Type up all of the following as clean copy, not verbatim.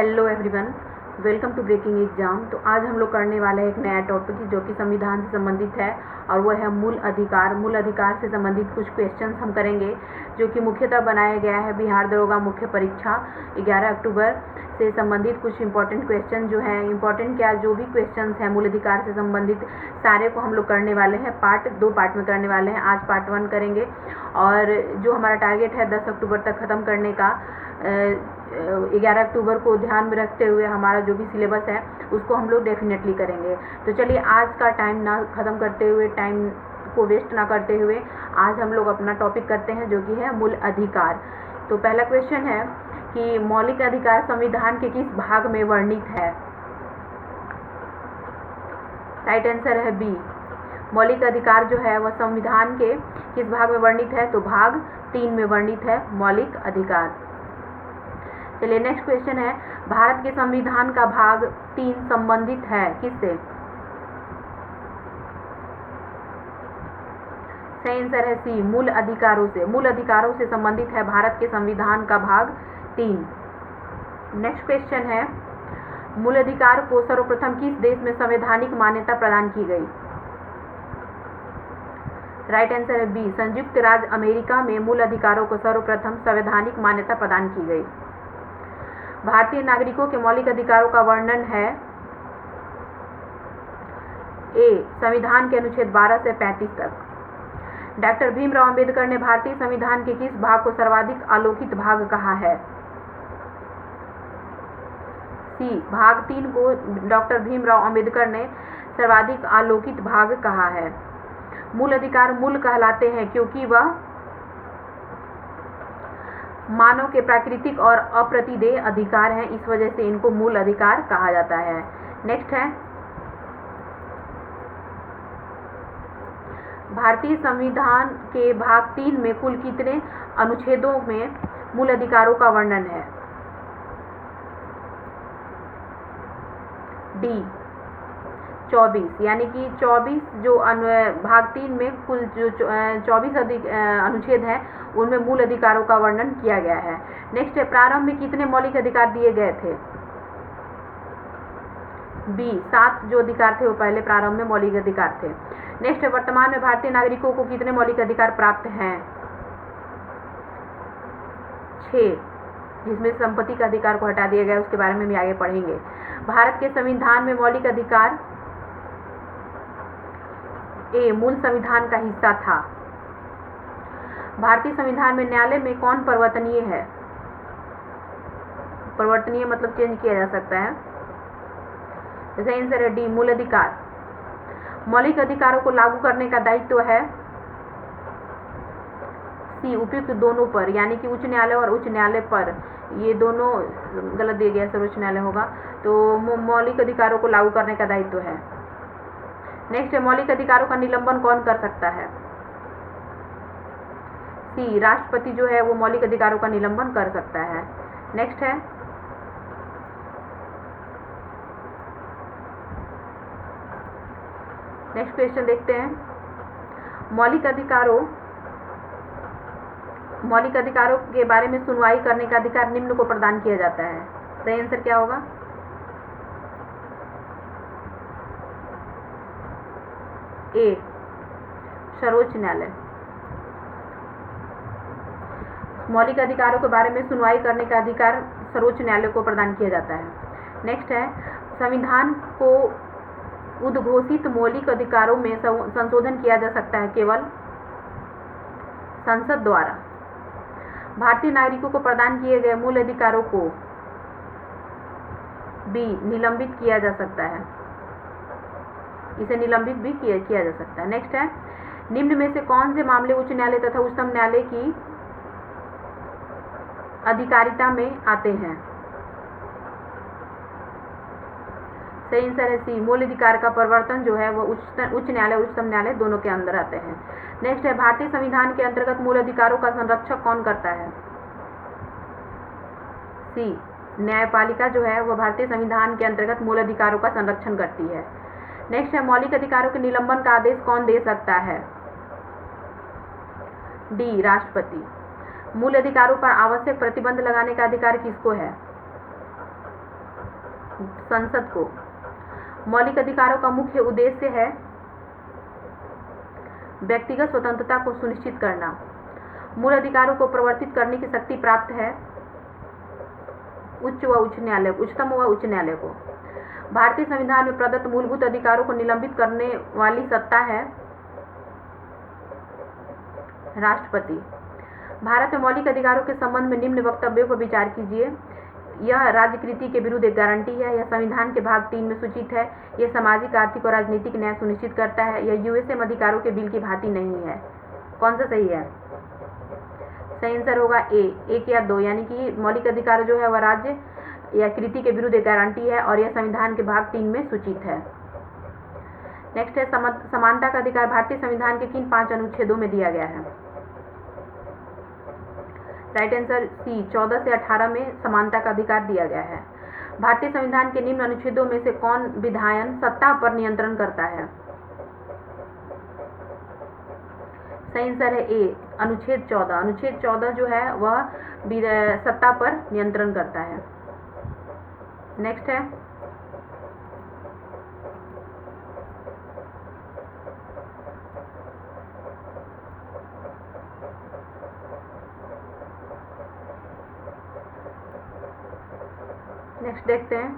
Hello everyone, welcome to breaking exam. तो आज हम लोग करने वाले हैं एक नया टॉपिक जो कि संविधान से संबंधित है और वो है मूल अधिकार। मूल अधिकार से संबंधित कुछ क्वेश्चंस हम करेंगे जो कि मुख्यतः बनाया गया है बिहार दरोगा मुख्य परीक्षा 11 अक्टूबर से संबंधित कुछ इंपॉर्टेंट क्वेश्चन जो हैं, इंपॉर्टेंट क्या जो भी क्वेश्चंस हैं मूल अधिकार से संबंधित सारे को हम लोग करने वाले हैं। दो पार्ट में करने वाले हैं। आज पार्ट 1 करेंगे और जो हमारा टारगेट है 10 अक्टूबर तक ख़त्म करने का। 11 अक्टूबर को ध्यान में रखते हुए हमारा जो भी सिलेबस है उसको हम लोग डेफिनेटली करेंगे। तो चलिए आज का टाइम ना ख़त्म करते हुए, टाइम को वेस्ट ना करते हुए आज हम लोग अपना टॉपिक करते हैं जो कि है मूल अधिकार। तो पहला क्वेश्चन है कि मौलिक अधिकार संविधान के किस भाग में वर्णित है? राइट आंसर है बी। मौलिक अधिकार जो है वह संविधान के किस भाग में वर्णित है? तो भाग 3 में वर्णित है मौलिक अधिकार। चलिए नेक्स्ट क्वेश्चन है, भारत के संविधान का भाग 3 संबंधित है किससे? सही आंसर है सी, मूल अधिकारों से। मूल अधिकारों से संबंधित है भारत के संविधान का भाग 3। नेक्स्ट क्वेश्चन है, मूल अधिकार को सर्वप्रथम किस देश में संवैधानिक मान्यता प्रदान की गई? राइट आंसर है बी, संयुक्त राज्य अमेरिका में मूल अधिकारों को सर्वप्रथम संवैधानिक मान्यता प्रदान की गई। भारतीय नागरिकों के मौलिक अधिकारों का वर्णन है ए, संविधान के अनुच्छेद 12 से 35 तक। डॉक्टर भीमराव अंबेडकर ने भारतीय संविधान के किस भाग को सर्वाधिक आलोकित भाग कहा है? सी, भाग 3 को डॉक्टर भीमराव अंबेडकर ने सर्वाधिक आलोकित भाग कहा है। मूल अधिकार मूल कहलाते हैं क्योंकि वह मानव के प्राकृतिक और अप्रतिदेय अधिकार हैं, इस वजह से इनको मूल अधिकार कहा जाता है। नेक्स्ट है, भारतीय संविधान के भाग 3 में कुल कितने अनुच्छेदों में मूल अधिकारों का वर्णन है? डी, 24। यानी कि 24 जो भाग 3 में कुल जो 24 अनुच्छेद हैं उनमें मूल अधिकारों का वर्णन किया गया है। नेक्स्ट है, प्रारंभ में कितने मौलिक अधिकार दिए गए थे? बी, 7 जो अधिकार थे वो पहले प्रारंभ में मौलिक अधिकार थे। नेक्स्ट है, वर्तमान में भारतीय नागरिकों को कितने मौलिक अधिकार प्राप्त हैं? 6, जिसमें संपत्ति का अधिकार को हटा दिया गया, उसके बारे में भी आगे पढ़ेंगे। भारत के संविधान में मौलिक अधिकार ए, मूल संविधान का हिस्सा था। भारतीय संविधान में न्यायालय में कौन परिवर्तनीय है? परिवर्तनीय मतलब चेंज किया जा सकता है। जैसे आंसर है डी, मूल अधिकार। मौलिक अधिकारों को लागू करने का दायित्व है सी, उपयुक्त दोनों पर, यानी कि उच्च न्यायालय और उच्च न्यायालय पर। ये दोनों गलत दिया गया, सर्वोच्च न्यायालय होगा। तो मौलिक अधिकारों को लागू करने का दायित्व है। नेक्स्ट है, मौलिक अधिकारों का निलंबन कौन कर सकता है? सी, राष्ट्रपति जो है वो मौलिक अधिकारों का निलंबन कर सकता है। नेक्स्ट है, नेक्स्ट क्वेश्चन देखते हैं, मौलिक अधिकारों के बारे में सुनवाई करने का अधिकार निम्न को प्रदान किया जाता है। सही आंसर क्या होगा? ए, सर्वोच्च न्यायालय। मौलिक अधिकारों के बारे में सुनवाई करने का अधिकार सर्वोच्च न्यायालय को प्रदान किया जाता है। नेक्स्ट है, संविधान को उद्घोषित मौलिक अधिकारों में संशोधन किया जा सकता है केवल संसद द्वारा। भारतीय नागरिकों को प्रदान किए गए मूल अधिकारों को बी, निलंबित किया जा सकता है। इसे निलंबित भी किया जा सकता है। नेक्स्ट है, निम्न में से कौन से मामले उच्च न्यायालय तथा उच्चतम न्यायालय की अधिकारिता में आते हैं? सही आंसर है सी, मूल अधिकार का परिवर्तन जो है वो उच्च न्यायालय और उच्चतम न्यायालय दोनों के अंदर आते हैं। नेक्स्ट है, भारतीय संविधान के अंतर्गत मूल अधिकारों का संरक्षक कौन करता है? सी, न्यायपालिका जो है वो भारतीय संविधान के अंतर्गत मूल अधिकारों का संरक्षण करती है। नेक्स्ट है, मौलिक अधिकारों के निलंबन का आदेश कौन दे सकता है? डी, राष्ट्रपति। मूल अधिकारों पर आवश्यक प्रतिबंध लगाने का अधिकार किसको है? संसद को। मौलिक अधिकारों का मुख्य उद्देश्य है व्यक्तिगत स्वतंत्रता को सुनिश्चित करना। मूल अधिकारों को प्रवर्तित करने की शक्ति प्राप्त है उच्चतम व उच्च न्यायालय को। भारतीय संविधान में प्रदत्त मूलभूत अधिकारों को निलंबित करने वाली सत्ता है राष्ट्रपति। भारत में मौलिक अधिकारों के संबंध में निम्न वक्तव्यों पर विचार कीजिए। यह राज्यकृति के विरुद्ध एक गारंटी है। यह संविधान के भाग 3 में सूचित है। यह सामाजिक, आर्थिक और राजनीतिक न्याय सुनिश्चित करता है। यह यूएसएम अधिकारों के बिल की भांति नहीं है। कौन सा सही है? सही आंसर होगा ए, 1 या 2, यानी कि मौलिक अधिकार जो है वह राज्य या कृति के विरुद्ध एक गारंटी है और यह संविधान के भाग 3 में सूचित है। नेक्स्ट है समानता का अधिकार भारतीय संविधान के किन 5 अनुच्छेदों में दिया गया है? राइट आंसर सी, 14 से 18 में समानता का अधिकार दिया गया है। भारतीय संविधान के निम्न अनुच्छेदों में से कौन विधायन सत्ता पर नियंत्रण करता है? सही आंसर है ए, अनुच्छेद 14। अनुच्छेद 14 जो है वह सत्ता पर नियंत्रण करता है। नेक्स्ट है नेक्स्ट देखते हैं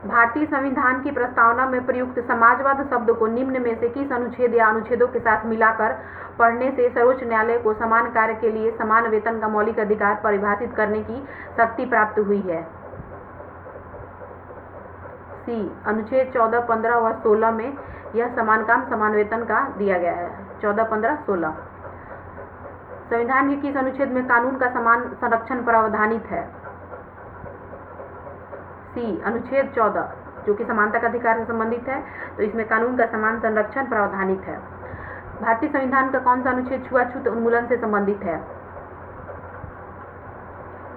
भारतीय संविधान की प्रस्तावना में प्रयुक्त समाजवाद शब्द को निम्न में से किस अनुच्छेद या अनुच्छेदों के साथ मिलाकर पढ़ने से सर्वोच्च न्यायालय को समान कार्य के लिए समान वेतन का मौलिक अधिकार परिभाषित करने की शक्ति प्राप्त हुई है? सी, अनुच्छेद 14, 15 व 16 में यह समान काम समान वेतन का दिया गया है। 14, 15, 16। संविधान के किस अनुच्छेद में कानून का समान संरक्षण प्रावधानित है? सी, अनुच्छेद 14, जो कि समानता का अधिकार से संबंधित है, तो इसमें कानून का समान संरक्षण प्रावधानित है। भारतीय संविधान का कौन सा अनुच्छेद छुआछूत उन्मूलन से संबंधित है?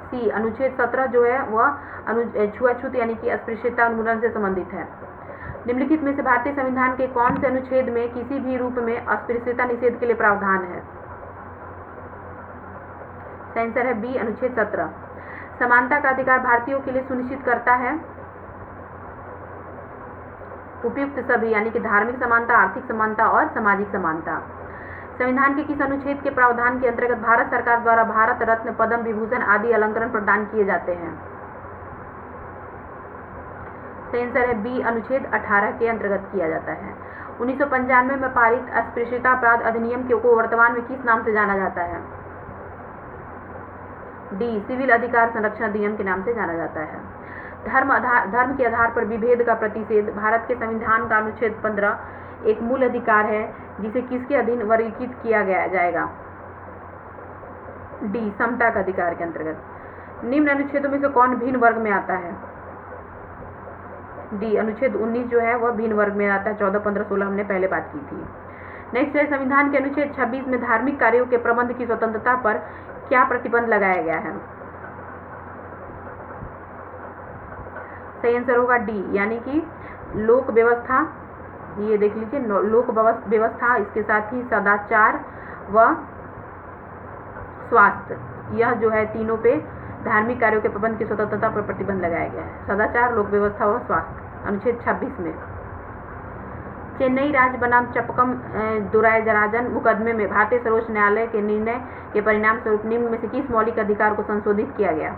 सी, अनुच्छेद 17 जो है वह छुआछूत यानी कि अस्पृश्यता उन्मूलन से संबंधित है। निम्नलिखित में से भारतीय संविधान के कौन से अनुच्छेद में किसी भी रूप में अस्पृश्यता निषेध के लिए प्रावधान है? आंसर है बी, अनुच्छेद 17। समानता का अधिकार भारतीयों के लिए सुनिश्चित करता है उपयुक्त सभी, यानी कि धार्मिक समानता, आर्थिक समानता और सामाजिक समानता। संविधान के किस अनुच्छेद के प्रावधान के अंतर्गत भारत सरकार द्वारा भारत रत्न, पद्म विभूषण आदि अलंकरण प्रदान किए जाते हैं? आंसर है बी, अनुच्छेद 18 के अंतर्गत किया जाता है। 1995 में पारित अस्पृश्यता अपराध अधिनियम को वर्तमान में किस नाम से जाना जाता है? डी, सिविल अधिकार संरक्षण अधिनियम के नाम से जाना जाता है। धर्म के आधार पर विभेद का प्रतिषेध भारत के संविधान का अनुच्छेद 15 एक मूल अधिकार है जिसे किसके अधीन वर्गीकृत किया जाएगा? डी, समता का अधिकार के अंतर्गत। निम्न अनुच्छेदों में से कौन भिन्न वर्ग में आता है? डी, अनुच्छेद 19 जो है वह भिन्न वर्ग में आता है। 14, 15, 16 हमने पहले बात की थी। नेक्स्ट है संविधान के अनुच्छेद 26 में धार्मिक कार्यों के प्रबंध की स्वतंत्रता पर क्या प्रतिबंध लगाया गया है? सही आंसर होगा डी, यानी कि लोक व्यवस्था, ये देख लीजिए, लोक व्यवस्था, इसके साथ ही सदाचार व स्वास्थ्य, यह जो है तीनों पे धार्मिक कार्यों के प्रबंध की स्वतंत्रता पर प्रतिबंध लगाया गया है। सदाचार, लोक व्यवस्था व स्वास्थ्य, अनुच्छेद 26 में। चेन्नई राज्य बनाम चपकम दुरायजराजन मुकदमे में भारतीय सर्वोच्च न्यायालय के निर्णय के परिणाम स्वरूप निम्न में से किस मौलिक अधिकार को संशोधित किया गया?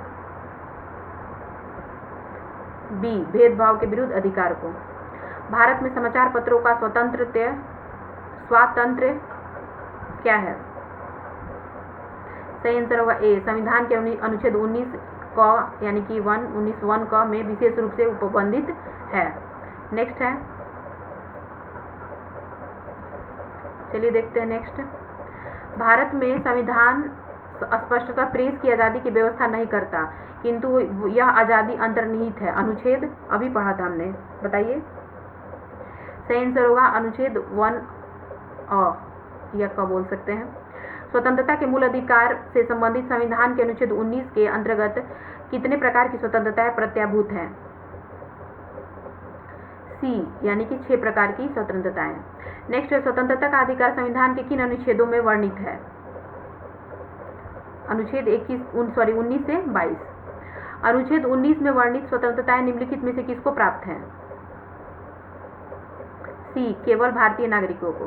बी, भेदभाव के विरुद्ध अधिकार को। भारत में समाचार पत्रों का स्वातंत्र्य क्या है? सही आंसर होगा ए, संविधान के अनुच्छेद 19 क यानी कि 19(1) क में विशेष रूप से उपबंधित है। नेक्स्ट है, चलिए देखते हैं नेक्स्ट। भारत में संविधान स्पष्टतः प्रेस की आज़ादी की व्यवस्था नहीं करता, किंतु यह आज़ादी अंतर्निहित है। अनुच्छेद अभी पढ़ा था हमने, बताइए। सही आंसर होगा अनुच्छेद 1 या क बोल सकते हैं। स्वतंत्रता के मूल अधिकार से संबंधित संविधान के अनुच्छेद 19 के अंतर्गत कितने प्रकार की स्वतंत्रताएं प्रत्याभूत हैं? सी, यानी कि 6 प्रकार की स्वतंत्रताएं। नेक्स्ट है, स्वतंत्रता का अधिकार संविधान के किन अनुच्छेदों में वर्णित है? अनुच्छेद 19 से 22। अनुच्छेद 19 में वर्णित स्वतंत्रताएं निम्नलिखित में से किसको प्राप्त हैं? सी, केवल भारतीय नागरिकों को।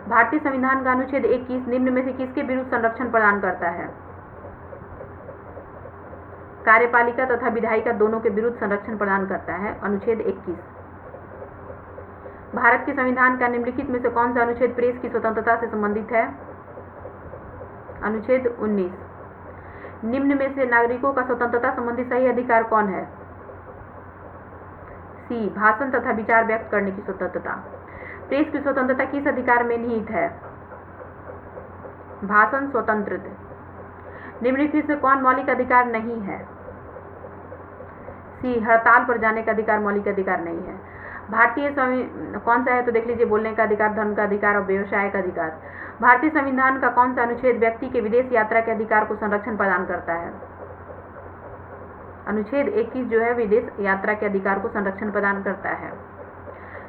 भारतीय संविधान का अनुच्छेद 21 निम्न में से किसके विरुद्ध संरक्षण प्रदान करता है? कार्यपालिका तथा विधायिका दोनों के विरुद्ध संरक्षण प्रदान करता है, अनुच्छेद 21। भारत के संविधान का निम्नलिखित में से कौन सा अनुच्छेद प्रेस की स्वतंत्रता से संबंधित है? अनुच्छेद 19। निम्न में से नागरिकों का स्वतंत्रता संबंधी सही अधिकार कौन है? सी, भाषण तथा विचार व्यक्त करने की स्वतंत्रता। प्रेस की स्वतंत्रता किस अधिकार में निहित है? भाषण स्वतंत्रता। निम्नलिखित से कौन मौलिक अधिकार नहीं है? सी, हड़ताल पर जाने का अधिकार मौलिक अधिकार नहीं है। भारतीय कौन सा है तो देख लीजिए, बोलने का अधिकार, धर्म का अधिकार और व्यवसाय का अधिकार। भारतीय संविधान का कौन सा अनुच्छेद व्यक्ति के विदेश यात्रा के अधिकार को संरक्षण प्रदान करता है? अनुच्छेद 21 जो है विदेश यात्रा के अधिकार को संरक्षण प्रदान करता है।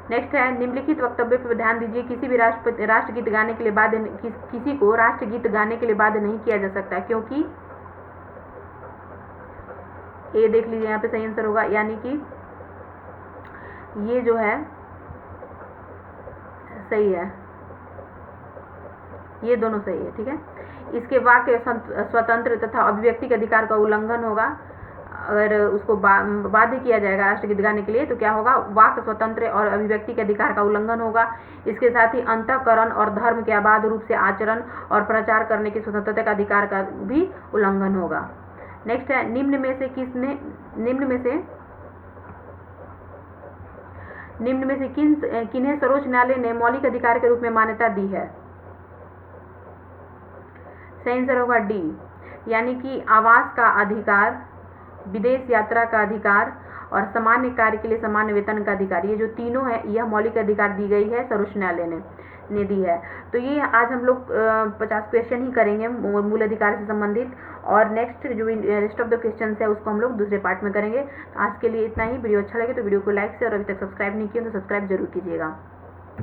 नेक्स्ट है, निम्नलिखित वक्तव्य पर ध्यान दीजिए। किसी भी राष्ट्रगीत गाने के लिए बाध्य किसी को राष्ट्रगीत गाने के लिए बाध्य नहीं किया जा सकता, क्योंकि ये देख लीजिए यहाँ पे सही आंसर होगा, यानी कि ये जो है सही है, ये दोनों सही है, ठीक है। इसके वाक्य स्वतंत्र तथा अभिव्यक्ति के अधिकार का उल्लंघन होगा। अगर उसको बाध्य किया जाएगा राष्ट्रगीत गाने के लिए तो क्या होगा? वाक्य स्वतंत्र और अभिव्यक्ति के अधिकार का उल्लंघन होगा। इसके साथ ही अंतःकरण और धर्म के अबाध रूप से आचरण और प्रचार करने की स्वतंत्रता का अधिकार का भी उल्लंघन होगा। नेक्स्ट है, निम्न में से किन्हें सर्वोच्च न्यायालय ने मौलिक अधिकार के रूप में मान्यता दी है? सही आंसर होगा डी, यानी कि आवास का अधिकार, विदेश यात्रा का अधिकार और सामान्य कार्य के लिए सामान्य वेतन का अधिकार। ये जो तीनों है यह मौलिक अधिकार दी गई है, सर्वोच्च न्यायालय ने दी है। तो ये आज हम लोग 50 क्वेश्चन ही करेंगे मूल अधिकार से संबंधित, और नेक्स्ट जो रेस्ट ऑफ द क्वेश्चन है उसको हम लोग दूसरे पार्ट में करेंगे। आज के लिए इतना ही। वीडियो अच्छा लगे तो वीडियो को लाइक से, और अभी तक सब्सक्राइब नहीं किया तो सब्सक्राइब जरूर कीजिएगा।